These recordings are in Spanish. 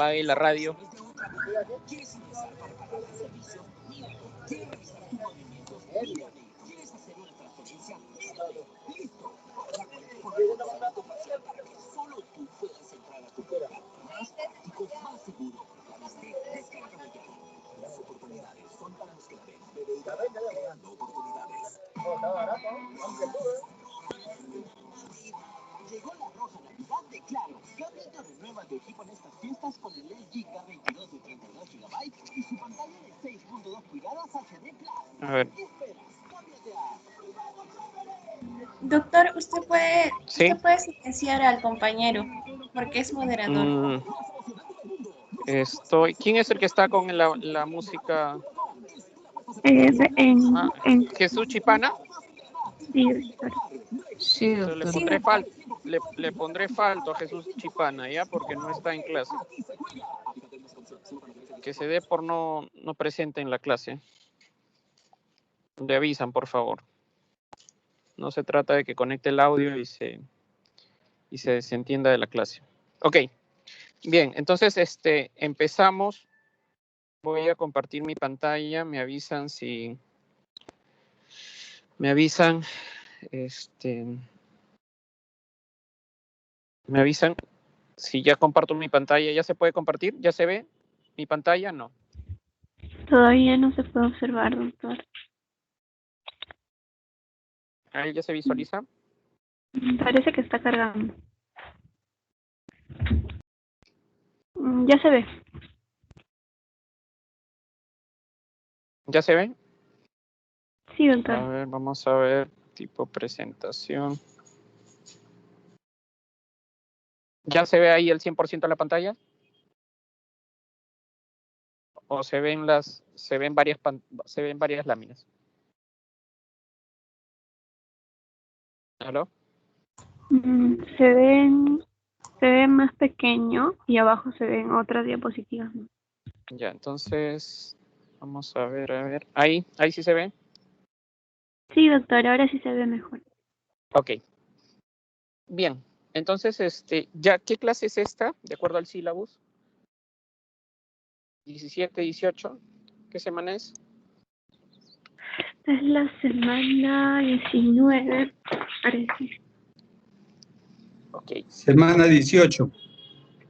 apague la radio. Llegó la roja Navidad de Claro. Cambia y renueva tu equipo en estas fiestas con el LG K22 de 32 GB y su pantalla de 6.2 pulgadas HD Plus. A ver. ¿Qué esperas? Cámbiate a... Doctor, usted ¿Sí? puede silenciar al compañero porque es moderador. ¿Quién es el que está con la música? En Jesús Chipana. sí, doctor. Sí, Entonces doctor. le pondré falto a Jesús Chipana, ¿ya? Porque no está en clase. Que se dé por no presente en la clase. Le avisan, por favor. No se trata de que conecte el audio y se desentienda de la clase. Ok. Bien, entonces empezamos. Voy a compartir mi pantalla. Me avisan si... Me avisan si ya comparto mi pantalla. ¿Ya se puede compartir? ¿Ya se ve mi pantalla? No. Todavía no se puede observar, doctor. ¿Ahí ya se visualiza? Parece que está cargando. Ya se ve. ¿Ya se ve? Sí, A doctor. ver, vamos a ver. Tipo presentación. ¿Ya se ve ahí el 100% de la pantalla? ¿O se ven varias láminas? ¿Aló? Se ve más pequeño y abajo se ven otras diapositivas. Ya, entonces vamos a ver. Ahí sí se ve. Sí, doctor, ahora sí se ve mejor. Ok. Bien, entonces, ya, ¿qué clase es esta? De acuerdo al sílabus. 17, 18. ¿Qué semana es? Es la semana 19, parece. Ok. Semana 18.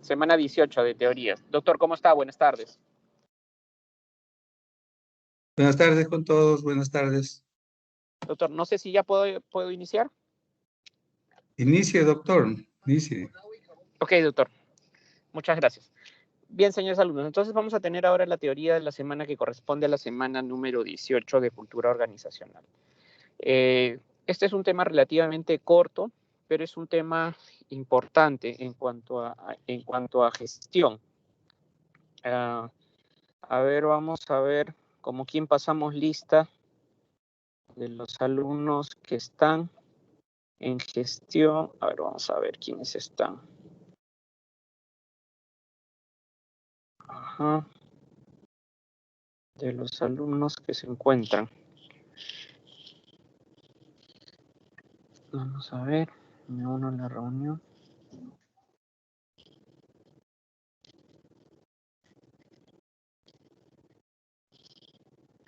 Semana 18 de teoría. Doctor, ¿cómo está? Buenas tardes. Buenas tardes con todos, buenas tardes. Doctor, no sé si ya puedo iniciar. Inicie, doctor, inicie. Ok, doctor. Muchas gracias. Bien, señores alumnos, entonces vamos a tener ahora la teoría de la semana que corresponde a la semana número 18 de cultura organizacional. Este es un tema relativamente corto, pero es un tema importante en cuanto a gestión. A ver, vamos a ver como quién pasamos lista de los alumnos que están en gestión. A ver, vamos a ver quiénes están. Ajá. De los alumnos que se encuentran. Vamos a ver, me uno a la reunión.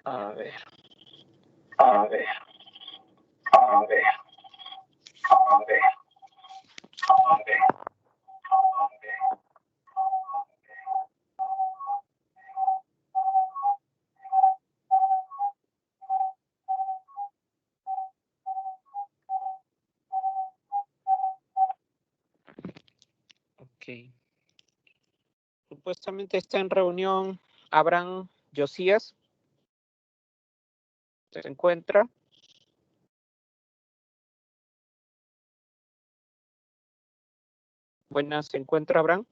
A ver. Ok. Supuestamente está en reunión Abraham Josías. ¿Se encuentra? Buenas, ¿se encuentra Abraham?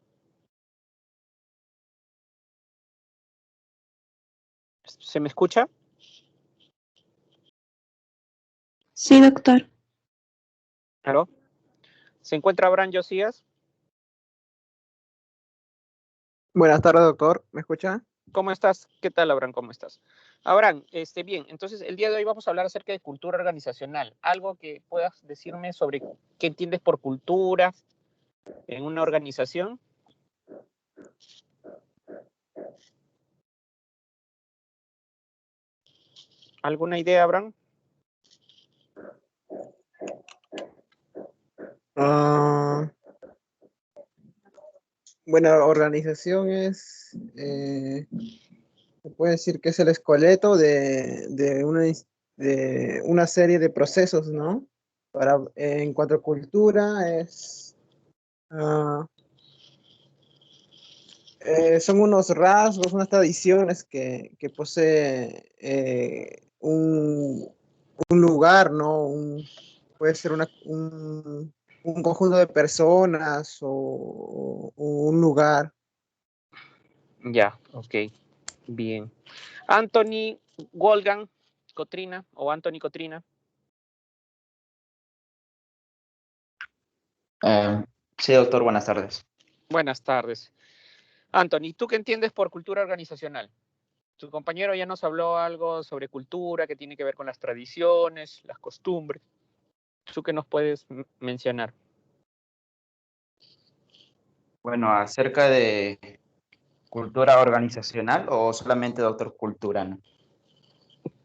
¿Se me escucha? Sí, doctor. ¿Aló? ¿Se encuentra Abraham Josías? Buenas tardes, doctor. ¿Me escucha? ¿Cómo estás? ¿Qué tal, Abraham? ¿Cómo estás? Abraham, bien, entonces el día de hoy vamos a hablar acerca de cultura organizacional. Algo que puedas decirme sobre qué entiendes por cultura en una organización. ¿Alguna idea, Abraham? Bueno, organización es, se puede decir que es el esqueleto de una serie de procesos, ¿no? En cuanto a cultura, ah, son unos rasgos, unas tradiciones que posee un lugar, ¿no? Puede ser un conjunto de personas o un lugar. Ya, ok, bien. Anthony, Wolfgang, Cotrina o Anthony Cotrina. Sí, doctor, buenas tardes. Buenas tardes. Anthony, ¿tú qué entiendes por cultura organizacional? Tu compañero ya nos habló algo sobre cultura que tiene que ver con las tradiciones, las costumbres. ¿Tú qué nos puedes mencionar? Bueno, acerca de cultura organizacional o solamente, doctor, cultura, ¿no?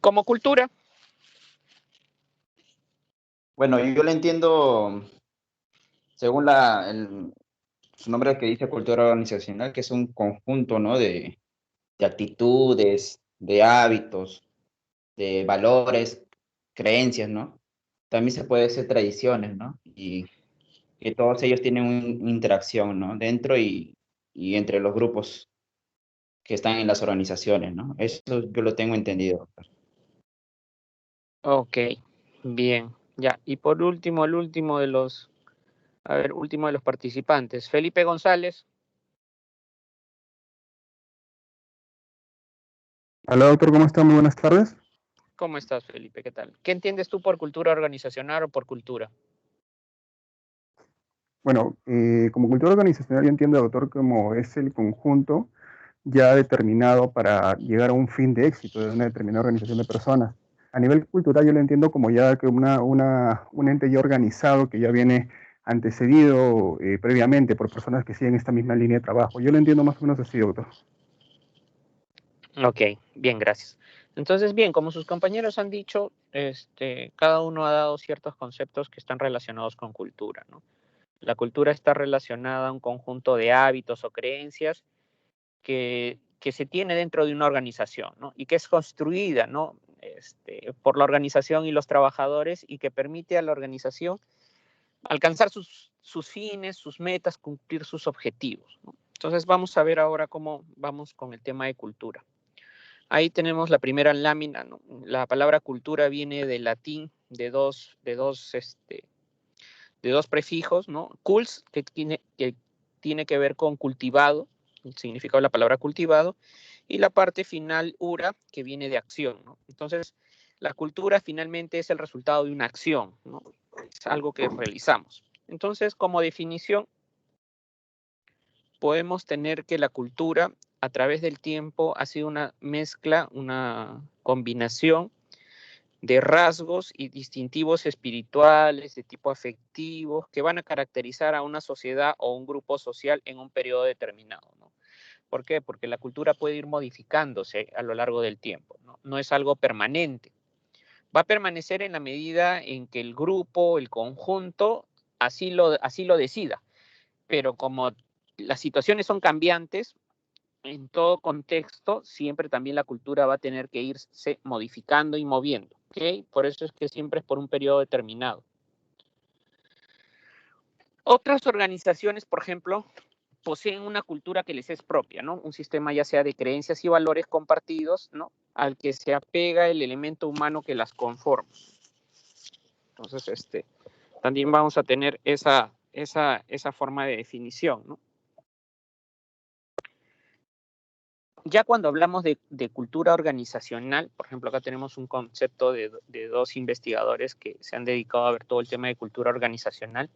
Como cultura, Bueno, yo lo entiendo según su nombre que dice cultura organizacional, que es un conjunto, ¿no? De actitudes, de hábitos, de valores, creencias, ¿no? También se puede decir tradiciones, ¿no? Y que todos ellos tienen una interacción, ¿no? Dentro y entre los grupos que están en las organizaciones, ¿no? Eso yo lo tengo entendido, doctor. ok, bien, ya. Y por último, último de los participantes, Felipe González. Hola doctor, ¿cómo está? Muy buenas tardes. ¿Cómo estás, Felipe? ¿Qué tal? ¿Qué entiendes tú por cultura organizacional o por cultura? Bueno, como cultura organizacional yo entiendo, doctor, como es el conjunto ya determinado para llegar a un fin de éxito de una determinada organización de personas. A nivel cultural yo lo entiendo como ya que un ente ya organizado que ya viene antecedido previamente por personas que siguen esta misma línea de trabajo. Yo lo entiendo más o menos así, doctor. Ok, bien, gracias. Entonces, bien, como sus compañeros han dicho, cada uno ha dado ciertos conceptos que están relacionados con cultura, ¿no? La cultura está relacionada a un conjunto de hábitos o creencias que se tiene dentro de una organización, ¿no? Y que es construida, ¿no? Por la organización y los trabajadores y que permite a la organización alcanzar sus fines, sus metas, cumplir sus objetivos, ¿no? Entonces, vamos a ver ahora cómo vamos con el tema de cultura. Ahí tenemos la primera lámina, ¿no? La palabra cultura viene del latín de dos prefijos, ¿no? Culs, que tiene que ver con cultivado, el significado de la palabra cultivado, y la parte final, ura, que viene de acción, ¿no? Entonces, la cultura finalmente es el resultado de una acción, ¿no? Es algo que realizamos. Entonces, como definición, podemos tener que la cultura a través del tiempo ha sido una mezcla, una combinación de rasgos y distintivos espirituales de tipo afectivo que van a caracterizar a una sociedad o un grupo social en un periodo determinado, ¿no? ¿Por qué? Porque la cultura puede ir modificándose a lo largo del tiempo, ¿no? No es algo permanente. Va a permanecer en la medida en que el grupo, el conjunto, así lo decida. Pero como las situaciones son cambiantes, en todo contexto, siempre también la cultura va a tener que irse modificando y moviendo, ¿ok? Por eso es que siempre es por un periodo determinado. Otras organizaciones, por ejemplo, poseen una cultura que les es propia, ¿no? Un sistema ya sea de creencias y valores compartidos, ¿no? Al que se apega el elemento humano que las conforma. Entonces, también vamos a tener esa forma de definición, ¿no? Ya cuando hablamos de cultura organizacional, por ejemplo, acá tenemos un concepto de dos investigadores que se han dedicado a ver todo el tema de cultura organizacional.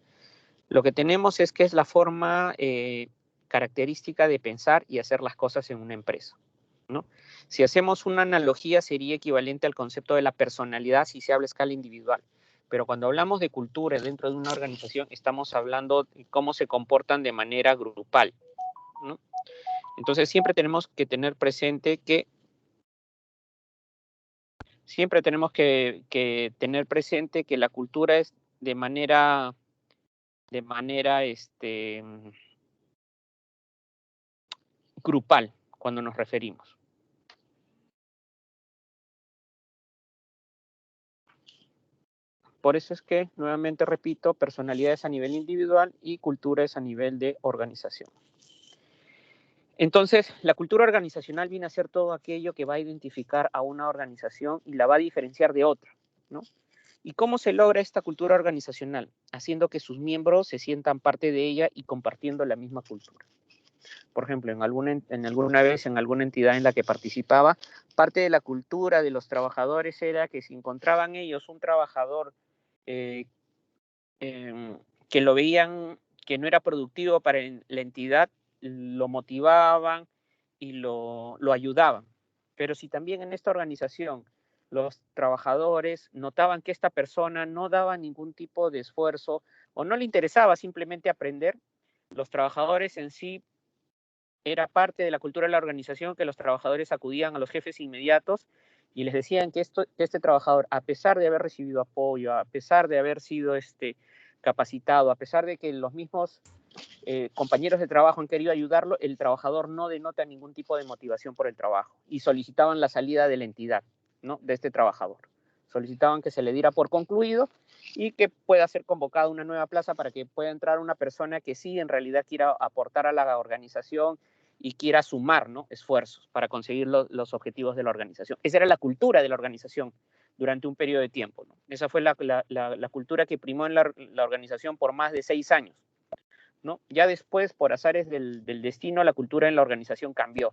Lo que tenemos es que es la forma característica de pensar y hacer las cosas en una empresa, ¿no? Si hacemos una analogía, sería equivalente al concepto de la personalidad si se habla a escala individual. Pero cuando hablamos de cultura dentro de una organización, estamos hablando de cómo se comportan de manera grupal, ¿no? Entonces siempre tenemos que tener presente que siempre tenemos que tener presente que la cultura es de manera grupal cuando nos referimos. Por eso es que, nuevamente repito, personalidades a nivel individual y culturas a nivel de organización. Entonces, la cultura organizacional viene a ser todo aquello que va a identificar a una organización y la va a diferenciar de otra, ¿no? ¿Y cómo se logra esta cultura organizacional? Haciendo que sus miembros se sientan parte de ella y compartiendo la misma cultura. Por ejemplo, en alguna entidad en la que participaba, parte de la cultura de los trabajadores era que si encontraban ellos un trabajador que lo veían que no era productivo para la entidad, lo motivaban y lo ayudaban. Pero si también en esta organización los trabajadores notaban que esta persona no daba ningún tipo de esfuerzo o no le interesaba simplemente aprender, los trabajadores en sí era parte de la cultura de la organización que los trabajadores acudían a los jefes inmediatos y les decían que este trabajador, a pesar de haber recibido apoyo, a pesar de haber sido capacitado, a pesar de que los mismos compañeros de trabajo han querido ayudarlo, el trabajador no denota ningún tipo de motivación por el trabajo y solicitaban la salida de la entidad, ¿no?, de este trabajador. Solicitaban que se le diera por concluido y que pueda ser convocada una nueva plaza para que pueda entrar una persona que sí en realidad quiera aportar a la organización y quiera sumar, ¿no?, esfuerzos para conseguir los objetivos de la organización. Esa era la cultura de la organización durante un periodo de tiempo, ¿no? Esa fue la cultura que primó en la organización por más de 6 años, ¿no? Ya después, por azares del destino, la cultura en la organización cambió,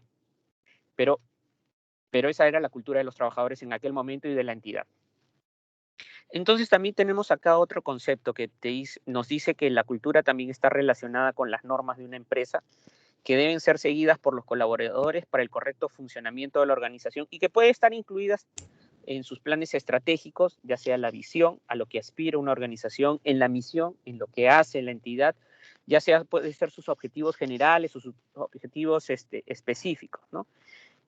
pero esa era la cultura de los trabajadores en aquel momento y de la entidad. Entonces también tenemos acá otro concepto que nos dice que la cultura también está relacionada con las normas de una empresa que deben ser seguidas por los colaboradores para el correcto funcionamiento de la organización y que pueden estar incluidas en sus planes estratégicos, ya sea la visión, a lo que aspira una organización, en la misión, en lo que hace la entidad, ya sea puede ser sus objetivos generales o sus objetivos específicos, ¿no?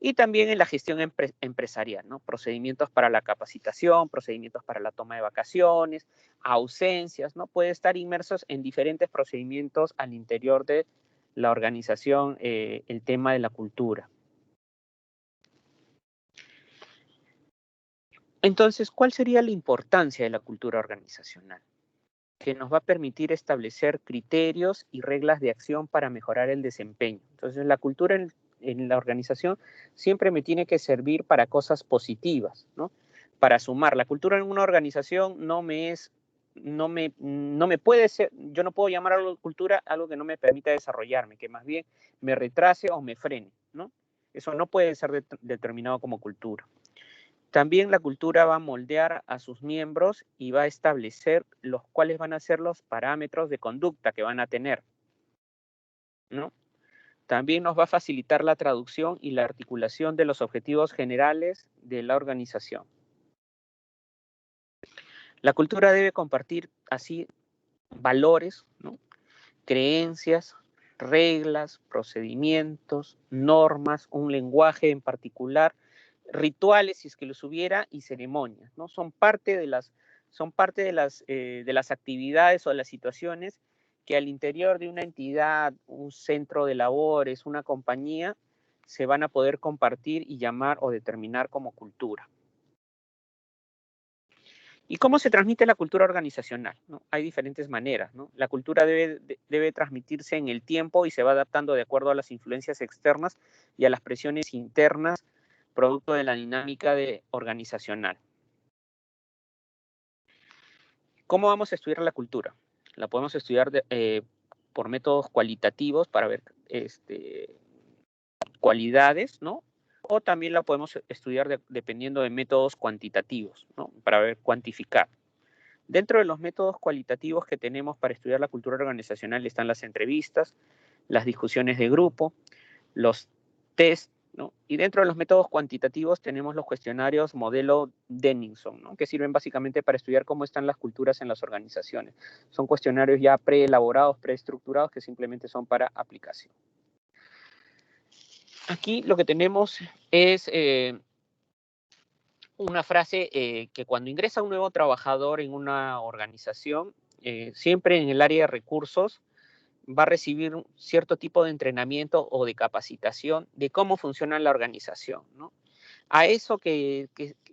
Y también en la gestión empresarial, ¿no? Procedimientos para la capacitación, procedimientos para la toma de vacaciones, ausencias, ¿no? Puede estar inmersos en diferentes procedimientos al interior de la organización, el tema de la cultura. Entonces, ¿cuál sería la importancia de la cultura organizacional? Que nos va a permitir establecer criterios y reglas de acción para mejorar el desempeño. Entonces, la cultura en la organización siempre me tiene que servir para cosas positivas, ¿no? Para sumar. La cultura en una organización no me puede ser, yo no puedo llamar a la cultura algo que no me permita desarrollarme, que más bien me retrase o me frene, ¿no? Eso no puede ser determinado como cultura. También la cultura va a moldear a sus miembros y va a establecer los cuáles van a ser los parámetros de conducta que van a tener, ¿no? También nos va a facilitar la traducción y la articulación de los objetivos generales de la organización. La cultura debe compartir así valores, ¿no?, creencias, reglas, procedimientos, normas, un lenguaje en particular, rituales, si es que los hubiera, y ceremonias, ¿no? Son parte de las actividades o de las situaciones que al interior de una entidad, un centro de labores, una compañía, se van a poder compartir y llamar o determinar como cultura. ¿Y cómo se transmite la cultura organizacional?, ¿no? Hay diferentes maneras, ¿no? La cultura debe transmitirse en el tiempo y se va adaptando de acuerdo a las influencias externas y a las presiones internas, producto de la dinámica organizacional. ¿Cómo vamos a estudiar la cultura? La podemos estudiar por métodos cualitativos para ver cualidades, ¿no? O también la podemos estudiar dependiendo de métodos cuantitativos, ¿no?, para ver cuantificar. Dentro de los métodos cualitativos que tenemos para estudiar la cultura organizacional están las entrevistas, las discusiones de grupo, los test, ¿no? Y dentro de los métodos cuantitativos tenemos los cuestionarios modelo Denningson, ¿no?, que sirven básicamente para estudiar cómo están las culturas en las organizaciones. Son cuestionarios ya preelaborados, preestructurados, que simplemente son para aplicación. Aquí lo que tenemos es una frase que cuando ingresa un nuevo trabajador en una organización, siempre en el área de recursos, va a recibir un cierto tipo de entrenamiento o de capacitación de cómo funciona la organización, ¿no? A eso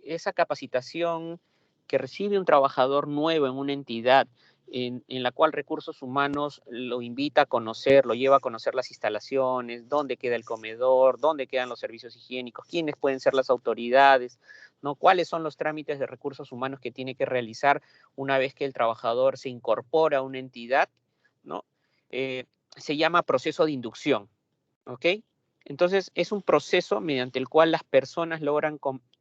esa capacitación que recibe un trabajador nuevo en una entidad en la cual recursos humanos lo invita a conocer, lo lleva a conocer las instalaciones, dónde queda el comedor, dónde quedan los servicios higiénicos, quiénes pueden ser las autoridades, ¿no? Cuáles son los trámites de recursos humanos que tiene que realizar una vez que el trabajador se incorpora a una entidad, ¿no? Se llama proceso de inducción, ¿ok? Entonces, es un proceso mediante el cual las personas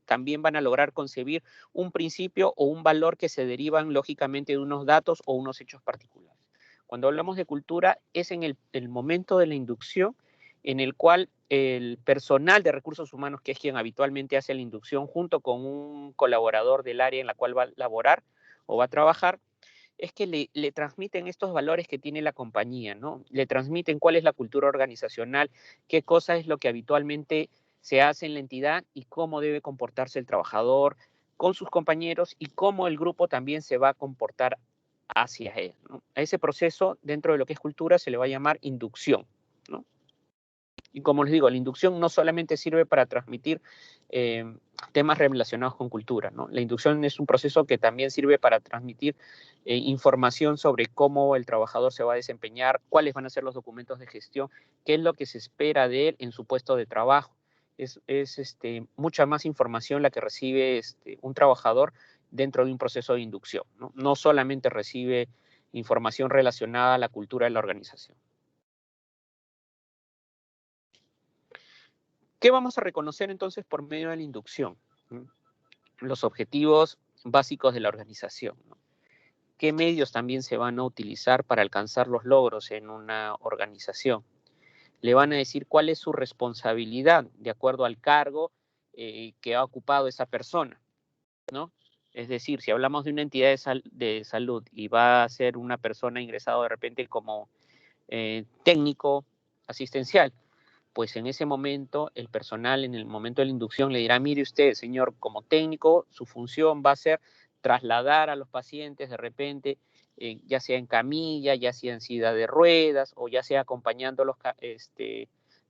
también van a lograr concebir un principio o un valor que se derivan lógicamente de unos datos o unos hechos particulares. Cuando hablamos de cultura, es en el momento de la inducción en el cual el personal de recursos humanos, que es quien habitualmente hace la inducción, junto con un colaborador del área en la cual va a laborar o va a trabajar, es que le transmiten estos valores que tiene la compañía, ¿no? Le transmiten cuál es la cultura organizacional, qué cosa es lo que habitualmente se hace en la entidad y cómo debe comportarse el trabajador con sus compañeros y cómo el grupo también se va a comportar hacia él, ¿no? A ese proceso, dentro de lo que es cultura, se le va a llamar inducción, ¿no? Y como les digo, la inducción no solamente sirve para transmitir temas relacionados con cultura, ¿no? La inducción es un proceso que también sirve para transmitir información sobre cómo el trabajador se va a desempeñar, cuáles van a ser los documentos de gestión, qué es lo que se espera de él en su puesto de trabajo. Es mucha más información la que recibe un trabajador dentro de un proceso de inducción, ¿no? No solamente recibe información relacionada a la cultura de la organización. ¿Qué vamos a reconocer entonces por medio de la inducción? Los objetivos básicos de la organización, ¿no? ¿Qué medios también se van a utilizar para alcanzar los logros en una organización? Le van a decir cuál es su responsabilidad de acuerdo al cargo que ha ocupado esa persona, ¿no? Es decir, si hablamos de una entidad de salud y va a ser una persona ingresada de repente como técnico asistencial, pues en ese momento el personal en el momento de la inducción le dirá, mire usted, señor, como técnico, su función va a ser trasladar a los pacientes de repente, ya sea en camilla, ya sea en silla de ruedas, o ya sea acompañándolos,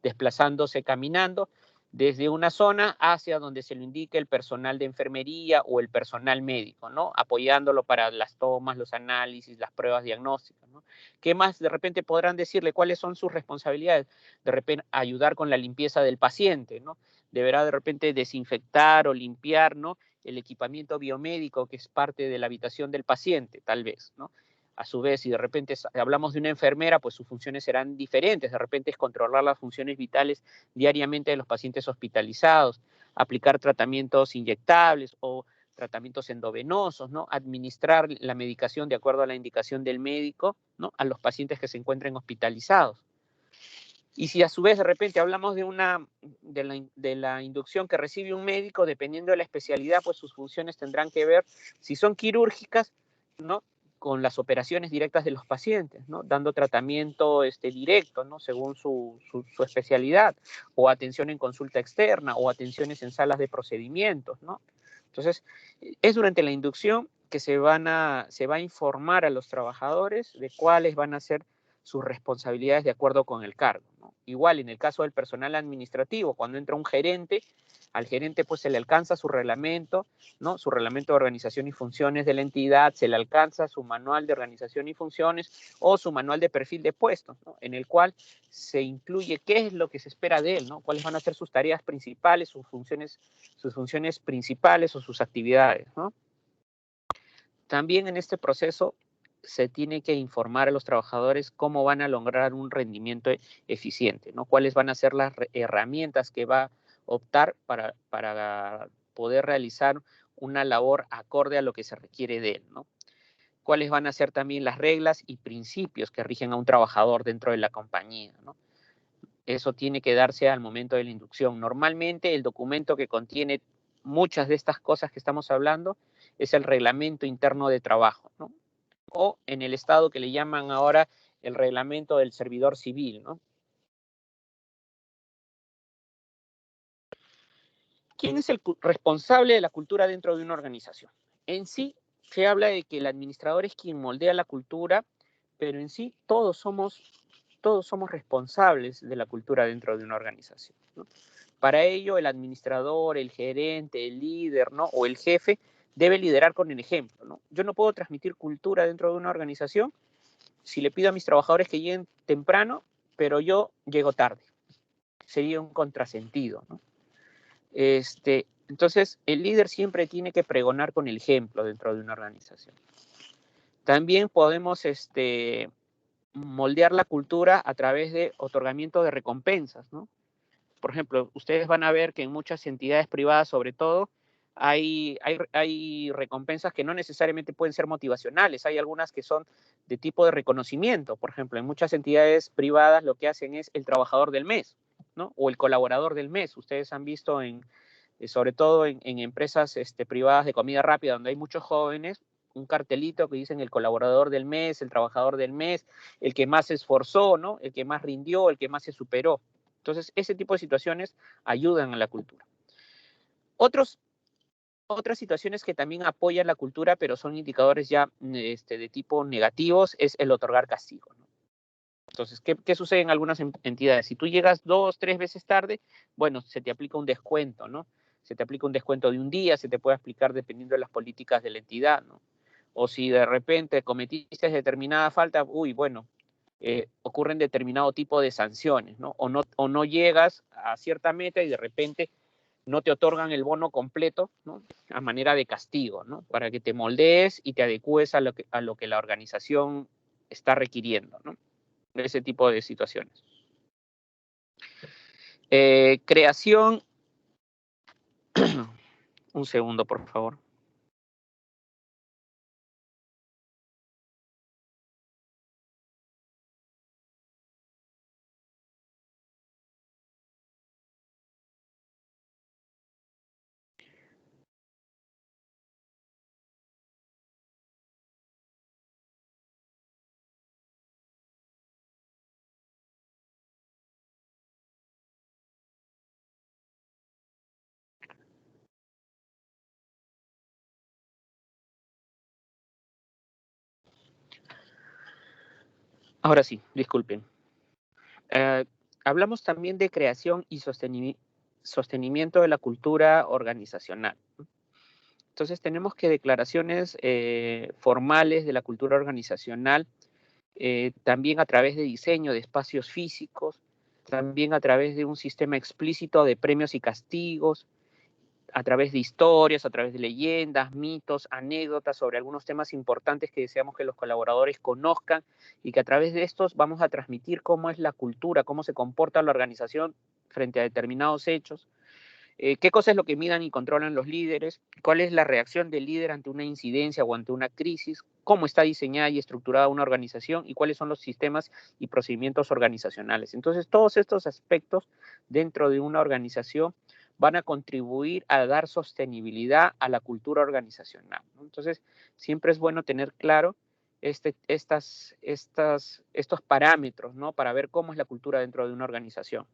desplazándose caminando, desde una zona hacia donde se lo indique el personal de enfermería o el personal médico, ¿no? Apoyándolo para las tomas, los análisis, las pruebas diagnósticas, ¿no? ¿Qué más de repente podrán decirle? ¿Cuáles son sus responsabilidades? De repente ayudar con la limpieza del paciente, ¿no? Deberá de repente desinfectar o limpiar, ¿no? El equipamiento biomédico que es parte de la habitación del paciente, tal vez, ¿no? A su vez, si de repente hablamos de una enfermera, pues sus funciones serán diferentes. De repente es controlar las funciones vitales diariamente de los pacientes hospitalizados, aplicar tratamientos inyectables o tratamientos endovenosos, ¿no? Administrar la medicación de acuerdo a la indicación del médico, ¿no? A los pacientes que se encuentren hospitalizados. Y si a su vez de repente hablamos de la inducción que recibe un médico, dependiendo de la especialidad, pues sus funciones tendrán que ver, si son quirúrgicas, ¿no? Con las operaciones directas de los pacientes, ¿no? Dando tratamiento directo, ¿no? Según su especialidad, o atención en consulta externa, o atenciones en salas de procedimientos, ¿no? Entonces, es durante la inducción que se va a informar a los trabajadores de cuáles van a ser sus responsabilidades de acuerdo con el cargo, ¿no? Igual en el caso del personal administrativo, cuando entra un gerente, al gerente pues se le alcanza su reglamento, ¿no? Su reglamento de organización y funciones de la entidad, se le alcanza su manual de organización y funciones o su manual de perfil de puestos, ¿no? En el cual se incluye qué es lo que se espera de él, ¿no? Cuáles van a ser sus tareas principales, sus funciones principales o sus actividades, ¿no? También en este proceso se tiene que informar a los trabajadores cómo van a lograr un rendimiento eficiente, ¿no? Cuáles van a ser las herramientas que va a optar para poder realizar una labor acorde a lo que se requiere de él, ¿no? Cuáles van a ser también las reglas y principios que rigen a un trabajador dentro de la compañía, ¿no? Eso tiene que darse al momento de la inducción. Normalmente el documento que contiene muchas de estas cosas que estamos hablando es el reglamento interno de trabajo, ¿no? O en el estado que le llaman ahora el reglamento del servidor civil, ¿no? ¿Quién es el responsable de la cultura dentro de una organización? En sí, se habla de que el administrador es quien moldea la cultura, pero en sí todos somos responsables de la cultura dentro de una organización, ¿no? Para ello, el administrador, el gerente, el líder, ¿no? O el jefe debe liderar con el ejemplo, ¿no? Yo no puedo transmitir cultura dentro de una organización si le pido a mis trabajadores que lleguen temprano, pero yo llego tarde. Sería un contrasentido, ¿no? Entonces, el líder siempre tiene que pregonar con el ejemplo dentro de una organización. También podemos moldear la cultura a través de otorgamiento de recompensas, ¿no? Por ejemplo, ustedes van a ver que en muchas entidades privadas, sobre todo, hay recompensas que no necesariamente pueden ser motivacionales. Hay algunas que son de tipo de reconocimiento. Por ejemplo, en muchas entidades privadas lo que hacen es el trabajador del mes, ¿no? O el colaborador del mes. Ustedes han visto sobre todo en empresas privadas de comida rápida, donde hay muchos jóvenes, un cartelito que dicen el colaborador del mes, el trabajador del mes, el que más se esforzó, ¿no? El que más rindió, el que más se superó. Entonces, ese tipo de situaciones ayudan a la cultura. Otras situaciones que también apoyan la cultura, pero son indicadores ya de tipo negativos, es el otorgar castigo, ¿no? Entonces, ¿qué sucede en algunas entidades? Si tú llegas 2, 3 veces tarde, bueno, se te aplica un descuento, ¿no? Se te aplica un descuento de un día, se te puede aplicar dependiendo de las políticas de la entidad, ¿no? O si de repente cometiste determinada falta, bueno, ocurren determinado tipo de sanciones, ¿no? O no llegas a cierta meta y de repente no te otorgan el bono completo, ¿no? A manera de castigo, ¿no? Para que te moldees y te adecúes a lo que la organización está requiriendo, ¿no? Ese tipo de situaciones. Creación. Un segundo, por favor. Ahora sí, disculpen. Hablamos también de creación y sostenimiento de la cultura organizacional. Entonces tenemos que declaraciones formales de la cultura organizacional, también a través de diseño de espacios físicos, también a través de un sistema explícito de premios y castigos, a través de historias, a través de leyendas, mitos, anécdotas sobre algunos temas importantes que deseamos que los colaboradores conozcan y que a través de estos vamos a transmitir cómo es la cultura, cómo se comporta la organización frente a determinados hechos, qué cosa es lo que midan y controlan los líderes, cuál es la reacción del líder ante una incidencia o ante una crisis, cómo está diseñada y estructurada una organización y cuáles son los sistemas y procedimientos organizacionales. Entonces, todos estos aspectos dentro de una organización van a contribuir a dar sostenibilidad a la cultura organizacional, ¿no? Entonces, siempre es bueno tener claro estos parámetros, ¿no? Para ver cómo es la cultura dentro de una organización.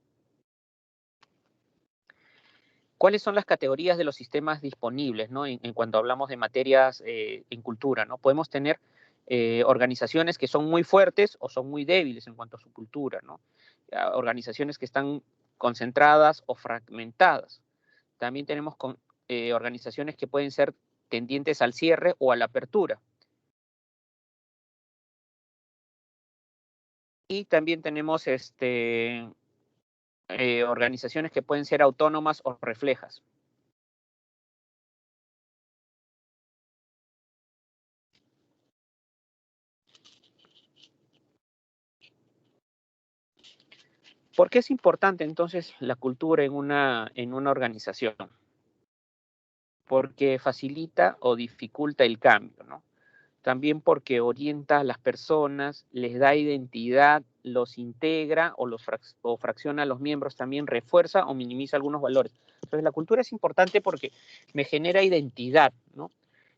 ¿Cuáles son las categorías de los sistemas disponibles, ¿no? En cuanto hablamos de materias en cultura, ¿no? Podemos tener organizaciones que son muy fuertes o son muy débiles en cuanto a su cultura, ¿no? Organizaciones que están concentradas o fragmentadas. También tenemos organizaciones que pueden ser tendientes al cierre o a la apertura. Y también tenemos organizaciones que pueden ser autónomas o reflejas. ¿Por qué es importante entonces la cultura en una organización? Porque facilita o dificulta el cambio, ¿no? También porque orienta a las personas, les da identidad, los integra o fracciona a los miembros, también refuerza o minimiza algunos valores. Entonces la cultura es importante porque me genera identidad, ¿no?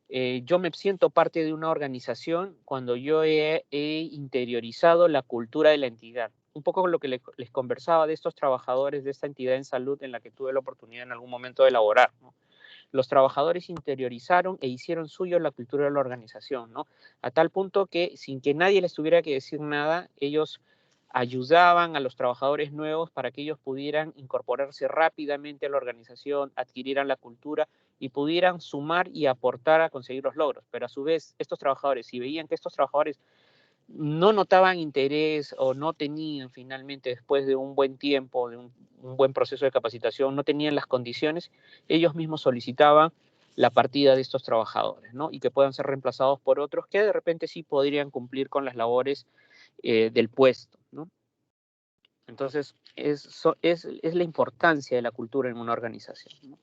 Yo me siento parte de una organización cuando yo he interiorizado la cultura de la entidad. un poco lo que les conversaba de estos trabajadores de esta entidad en salud en la que tuve la oportunidad en algún momento de elaborar, ¿no? Los trabajadores interiorizaron e hicieron suyo la cultura de la organización, ¿no? A tal punto que sin que nadie les tuviera que decir nada, ellos ayudaban a los trabajadores nuevos para que ellos pudieran incorporarse rápidamente a la organización, adquirieran la cultura y pudieran sumar y aportar a conseguir los logros. Pero a su vez, estos trabajadores, si veían que estos trabajadores no notaban interés o no tenían finalmente, después de un buen tiempo, de un buen proceso de capacitación, no tenían las condiciones, ellos mismos solicitaban la partida de estos trabajadores, ¿no? Y que puedan ser reemplazados por otros que de repente sí podrían cumplir con las labores del puesto, ¿no? Entonces, es la importancia de la cultura en una organización, ¿no?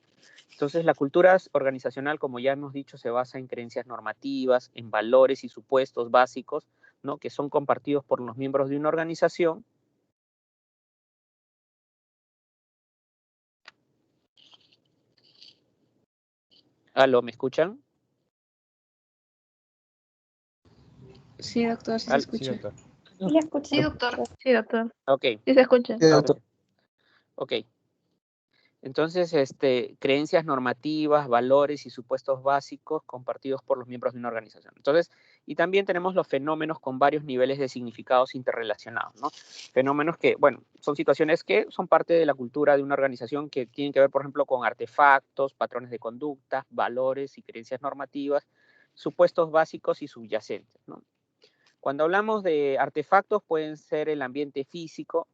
Entonces, la cultura organizacional, como ya hemos dicho, se basa en creencias normativas, en valores y supuestos básicos, ¿no? Que son compartidos por los miembros de una organización. ¿Aló, me escuchan? Sí, doctor, sí se escucha. Sí, doctor. Sí, escucho. Sí, doctor. Sí, doctor. Ok. Sí se escucha. Sí, doctor. Ok. Entonces, creencias normativas, valores y supuestos básicos compartidos por los miembros de una organización. Entonces, y también tenemos los fenómenos con varios niveles de significados interrelacionados, ¿no? Fenómenos que, bueno, son situaciones que son parte de la cultura de una organización que tienen que ver, por ejemplo, con artefactos, patrones de conducta, valores y creencias normativas, supuestos básicos y subyacentes, ¿no? Cuando hablamos de artefactos, pueden ser el ambiente físico,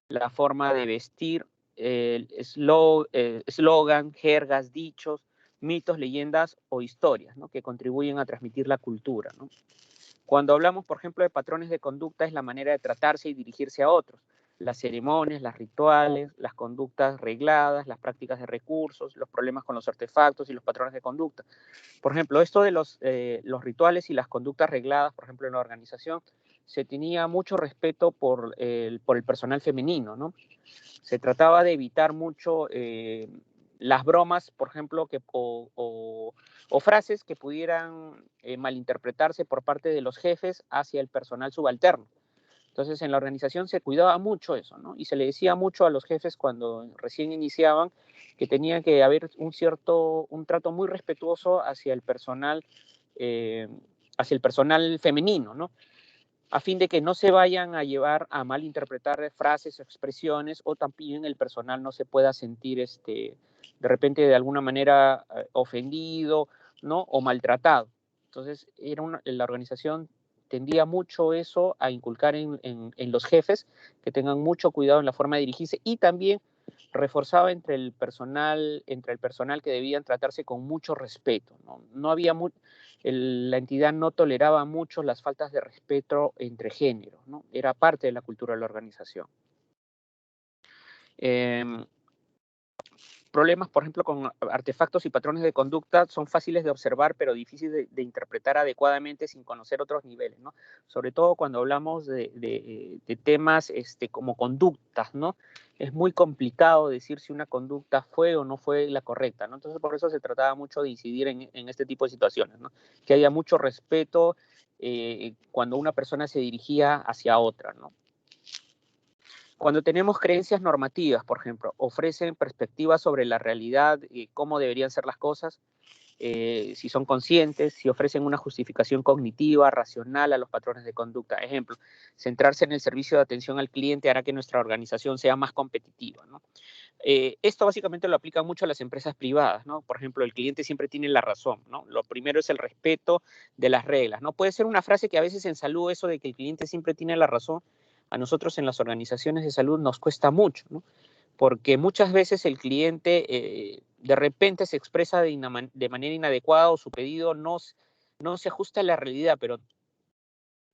la forma de vestir, el eslogan, jergas, dichos, mitos, leyendas o historias, ¿no? Que contribuyen a transmitir la cultura, ¿no? Cuando hablamos, por ejemplo, de patrones de conducta, es la manera de tratarse y dirigirse a otros. Las ceremonias, las rituales, las conductas regladas, las prácticas de recursos, los problemas con los artefactos y los patrones de conducta. Por ejemplo, esto de los rituales y las conductas regladas, por ejemplo, en la organización, se tenía mucho respeto por el personal femenino, ¿no? Se trataba de evitar mucho las bromas, por ejemplo, o frases que pudieran malinterpretarse por parte de los jefes hacia el personal subalterno. Entonces, en la organización se cuidaba mucho eso, ¿no? Y se le decía mucho a los jefes cuando recién iniciaban que tenía que haber un trato muy respetuoso hacia el personal femenino, ¿no? A fin de que no se vayan a llevar a malinterpretar frases o expresiones, o también el personal no se pueda sentir de repente de alguna manera ofendido, ¿no? O maltratado. Entonces, la organización tendía mucho eso a inculcar en los jefes, que tengan mucho cuidado en la forma de dirigirse, y también reforzaba entre el personal que debían tratarse con mucho respeto, ¿no? No había la entidad no toleraba mucho las faltas de respeto entre géneros, ¿no? Era parte de la cultura de la organización. Problemas, por ejemplo, con artefactos y patrones de conducta son fáciles de observar, pero difíciles de interpretar adecuadamente sin conocer otros niveles, ¿no? Sobre todo cuando hablamos de temas como conductas, ¿no? Es muy complicado decir si una conducta fue o no fue la correcta, ¿no? Entonces, por eso se trataba mucho de incidir en este tipo de situaciones, ¿no? Que haya mucho respeto cuando una persona se dirigía hacia otra, ¿no? Cuando tenemos creencias normativas, por ejemplo, ofrecen perspectivas sobre la realidad y cómo deberían ser las cosas, si son conscientes, si ofrecen una justificación cognitiva, racional a los patrones de conducta. Ejemplo, centrarse en el servicio de atención al cliente hará que nuestra organización sea más competitiva, ¿no? Esto básicamente lo aplican mucho a las empresas privadas, ¿no? Por ejemplo, el cliente siempre tiene la razón, ¿no? Lo primero es el respeto de las reglas, ¿no? Puede ser una frase que a veces en salud, eso de que el cliente siempre tiene la razón, a nosotros en las organizaciones de salud nos cuesta mucho, ¿no? Porque muchas veces el cliente de repente se expresa de manera inadecuada o su pedido no se ajusta a la realidad, pero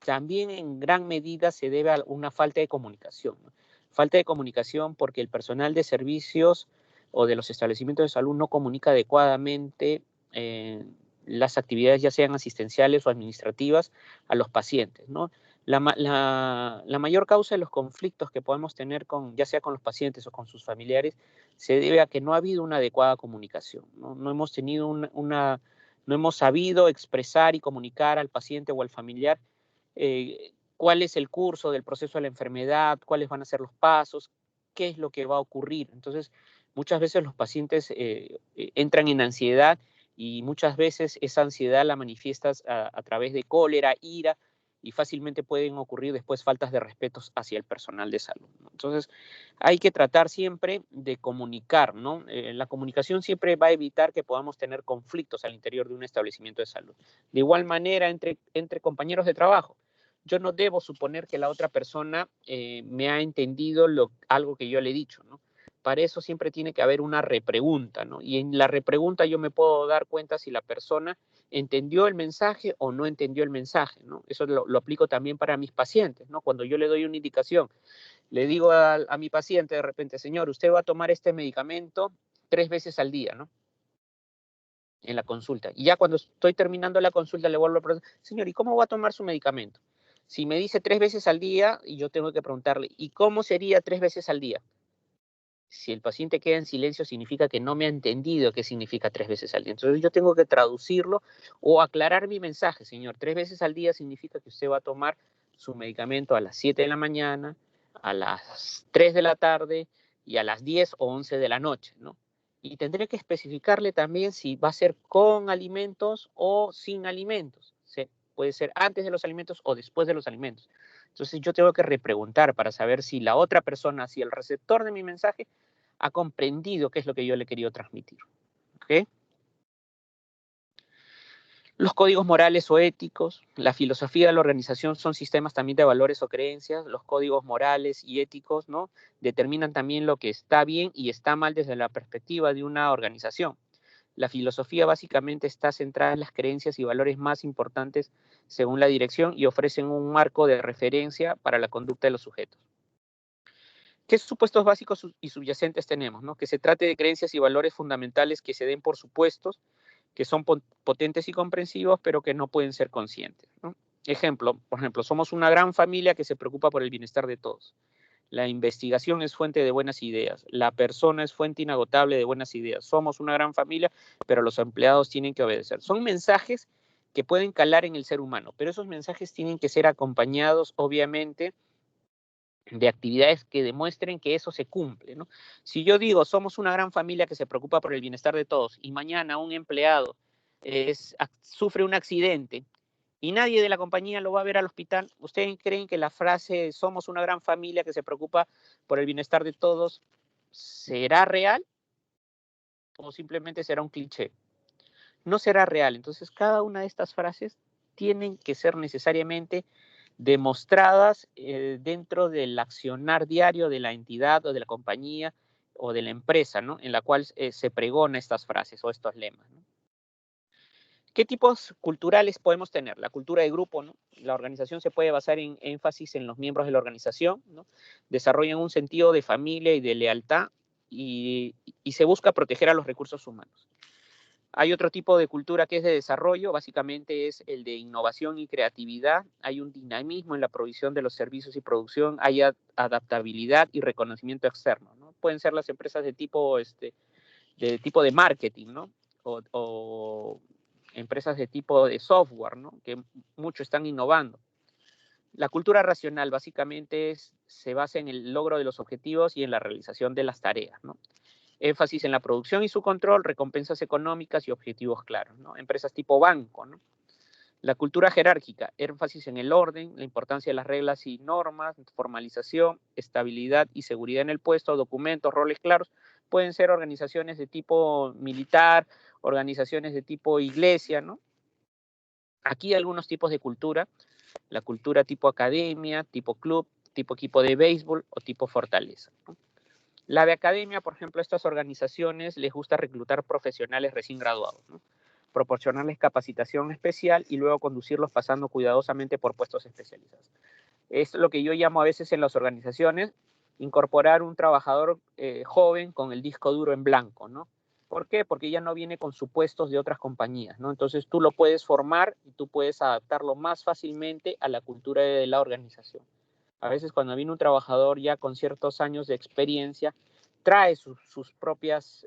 también en gran medida se debe a una falta de comunicación, ¿no? Falta de comunicación porque el personal de servicios o de los establecimientos de salud no comunica adecuadamente las actividades, ya sean asistenciales o administrativas, a los pacientes, ¿no? La mayor causa de los conflictos que podemos tener ya sea con los pacientes o con sus familiares, se debe a que no ha habido una adecuada comunicación, ¿no? No hemos tenido no hemos sabido expresar y comunicar al paciente o al familiar cuál es el curso del proceso de la enfermedad, cuáles van a ser los pasos, qué es lo que va a ocurrir. Entonces, muchas veces los pacientes entran en ansiedad y muchas veces esa ansiedad la manifiestas a través de cólera, ira, y fácilmente pueden ocurrir después faltas de respeto hacia el personal de salud, ¿no? Entonces, hay que tratar siempre de comunicar, ¿no? La comunicación siempre va a evitar que podamos tener conflictos al interior de un establecimiento de salud. De igual manera, entre compañeros de trabajo, yo no debo suponer que la otra persona me ha entendido algo que yo le he dicho, ¿no? Para eso siempre tiene que haber una repregunta, ¿no? Y en la repregunta yo me puedo dar cuenta si la persona entendió el mensaje o no entendió el mensaje, ¿no? Eso lo aplico también para mis pacientes, ¿no? Cuando yo le doy una indicación, le digo a mi paciente de repente, señor, usted va a tomar este medicamento 3 veces al día, ¿no? En la consulta. Y ya cuando estoy terminando la consulta le vuelvo a preguntar, señor, ¿y cómo va a tomar su medicamento? Si me dice 3 veces al día, y yo tengo que preguntarle, ¿y cómo sería 3 veces al día? Si el paciente queda en silencio, significa que no me ha entendido qué significa 3 veces al día. Entonces yo tengo que traducirlo o aclarar mi mensaje, señor. 3 veces al día significa que usted va a tomar su medicamento a las 7 de la mañana, a las 3 de la tarde y a las 10 o 11 de la noche, ¿no? Y tendré que especificarle también si va a ser con alimentos o sin alimentos. Puede ser antes de los alimentos o después de los alimentos. Entonces yo tengo que repreguntar para saber si la otra persona, si el receptor de mi mensaje ha comprendido qué es lo que yo le he querido transmitir. ¿Okay? Los códigos morales o éticos, la filosofía de la organización son sistemas también de valores o creencias. Los códigos morales y éticos, ¿no?, determinan también lo que está bien y está mal desde la perspectiva de una organización. La filosofía básicamente está centrada en las creencias y valores más importantes según la dirección y ofrecen un marco de referencia para la conducta de los sujetos. ¿Qué supuestos básicos y subyacentes tenemos, ¿no? Que se trate de creencias y valores fundamentales que se den por supuestos, que son potentes y comprensivos, pero que no pueden ser conscientes, ¿no? Por ejemplo, somos una gran familia que se preocupa por el bienestar de todos. La investigación es fuente de buenas ideas. La persona es fuente inagotable de buenas ideas. Somos una gran familia, pero los empleados tienen que obedecer. Son mensajes que pueden calar en el ser humano, pero esos mensajes tienen que ser acompañados, obviamente, de actividades que demuestren que eso se cumple, ¿no? Si yo digo, somos una gran familia que se preocupa por el bienestar de todos, y mañana un empleado sufre un accidente, y nadie de la compañía lo va a ver al hospital, ¿ustedes creen que la frase somos una gran familia que se preocupa por el bienestar de todos será real o simplemente será un cliché? No será real. Entonces, cada una de estas frases tienen que ser necesariamente demostradas dentro del accionar diario de la entidad o de la compañía o de la empresa, ¿no?, en la cual se pregona estas frases o estos lemas, ¿no? ¿Qué tipos culturales podemos tener? La cultura de grupo, ¿no? La organización se puede basar en énfasis en los miembros de la organización, ¿no? Desarrollan un sentido de familia y de lealtad y se busca proteger a los recursos humanos. Hay otro tipo de cultura que es de desarrollo, básicamente es el de innovación y creatividad. Hay un dinamismo en la provisión de los servicios y producción, hay adaptabilidad y reconocimiento externo, ¿no? Pueden ser las empresas de tipo de marketing, ¿no? O empresas de tipo de software, ¿no?, que mucho están innovando. La cultura racional básicamente se basa en el logro de los objetivos y en la realización de las tareas, ¿no? Énfasis en la producción y su control, recompensas económicas y objetivos claros, ¿no? Empresas tipo banco, ¿no? La cultura jerárquica, énfasis en el orden, la importancia de las reglas y normas, formalización, estabilidad y seguridad en el puesto, documentos, roles claros. Pueden ser organizaciones de tipo militar, organizaciones de tipo iglesia, ¿no? Aquí hay algunos tipos de cultura: la cultura tipo academia, tipo club, tipo equipo de béisbol o tipo fortaleza, ¿no? La de academia, por ejemplo, a estas organizaciones les gusta reclutar profesionales recién graduados, ¿no?, proporcionarles capacitación especial y luego conducirlos pasando cuidadosamente por puestos especializados. Es lo que yo llamo a veces en las organizaciones incorporar un trabajador joven con el disco duro en blanco, ¿no? ¿Por qué? Porque ya no viene con supuestos de otras compañías, ¿no? Entonces tú lo puedes formar y tú puedes adaptarlo más fácilmente a la cultura de la organización. A veces cuando viene un trabajador ya con ciertos años de experiencia, trae sus propios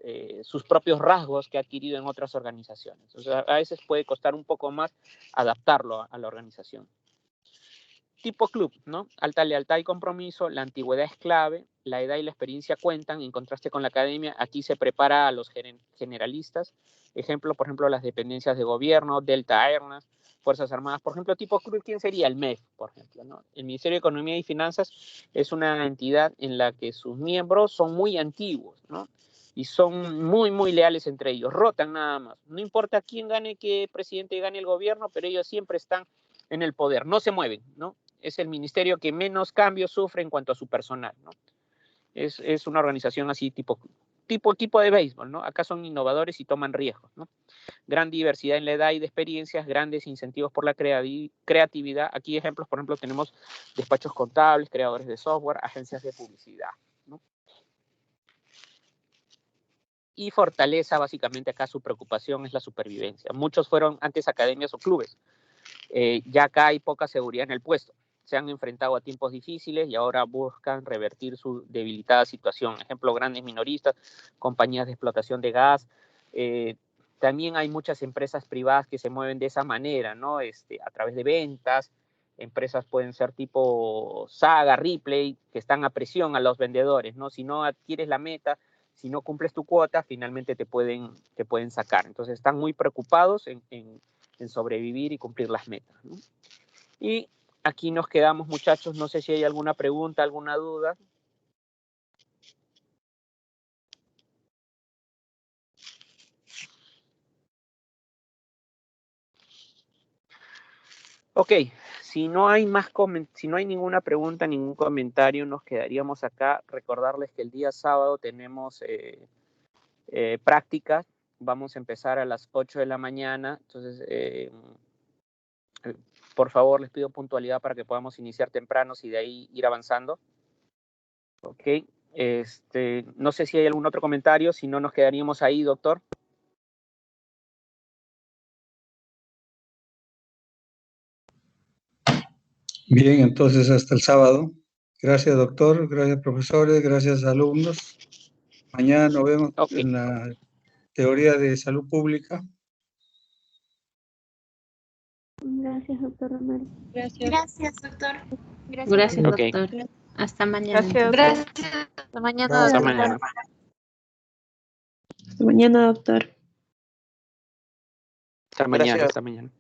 rasgos que ha adquirido en otras organizaciones. O sea, a veces puede costar un poco más adaptarlo a la organización. Tipo club, ¿no? Alta lealtad y compromiso, la antigüedad es clave, la edad y la experiencia cuentan, en contraste con la academia, aquí se prepara a los generalistas, ejemplo, por ejemplo, las dependencias de gobierno, Delta Airlines, Fuerzas Armadas, por ejemplo, tipo club, ¿quién sería? El MEF, por ejemplo, ¿no? El Ministerio de Economía y Finanzas es una entidad en la que sus miembros son muy antiguos, ¿no? Y son muy, muy leales entre ellos, rotan nada más, no importa quién gane, qué presidente gane el gobierno, pero ellos siempre están en el poder, no se mueven, ¿no? Es el ministerio que menos cambios sufre en cuanto a su personal, ¿no? Es una organización así tipo de béisbol, ¿no? Acá son innovadores y toman riesgos, ¿no? Gran diversidad en la edad y de experiencias, grandes incentivos por la creatividad. Aquí ejemplos, por ejemplo, tenemos despachos contables, creadores de software, agencias de publicidad, ¿no? Y fortaleza, básicamente acá su preocupación es la supervivencia. Muchos fueron antes academias o clubes. Ya acá hay poca seguridad en el puesto. Se han enfrentado a tiempos difíciles y ahora buscan revertir su debilitada situación. Ejemplo, grandes minoristas, compañías de explotación de gas. También hay muchas empresas privadas que se mueven de esa manera, ¿no? A través de ventas. Empresas pueden ser tipo Saga, Ripley, que están a presión a los vendedores, ¿no? Si no adquieres la meta, si no cumples tu cuota, finalmente te pueden sacar. Entonces están muy preocupados en sobrevivir y cumplir las metas, ¿no? Y aquí nos quedamos, muchachos. No sé si hay alguna pregunta, alguna duda. Ok, si no hay ninguna pregunta, ningún comentario, nos quedaríamos acá. Recordarles que el día sábado tenemos prácticas. Vamos a empezar a las 8 de la mañana. Entonces, por favor, les pido puntualidad para que podamos iniciar temprano y de ahí ir avanzando. Ok, no sé si hay algún otro comentario, si no nos quedaríamos ahí, doctor. Bien, entonces hasta el sábado. Gracias, doctor. Gracias, profesores. Gracias, alumnos. Mañana nos vemos en la teoría de salud pública. Gracias, doctor Romero. Gracias, doctor. Gracias, Ok. doctor. Hasta mañana. Gracias. Gracias. Hasta mañana. Hasta doctor. mañana. Hasta mañana, doctor. Hasta mañana. Gracias. Hasta mañana.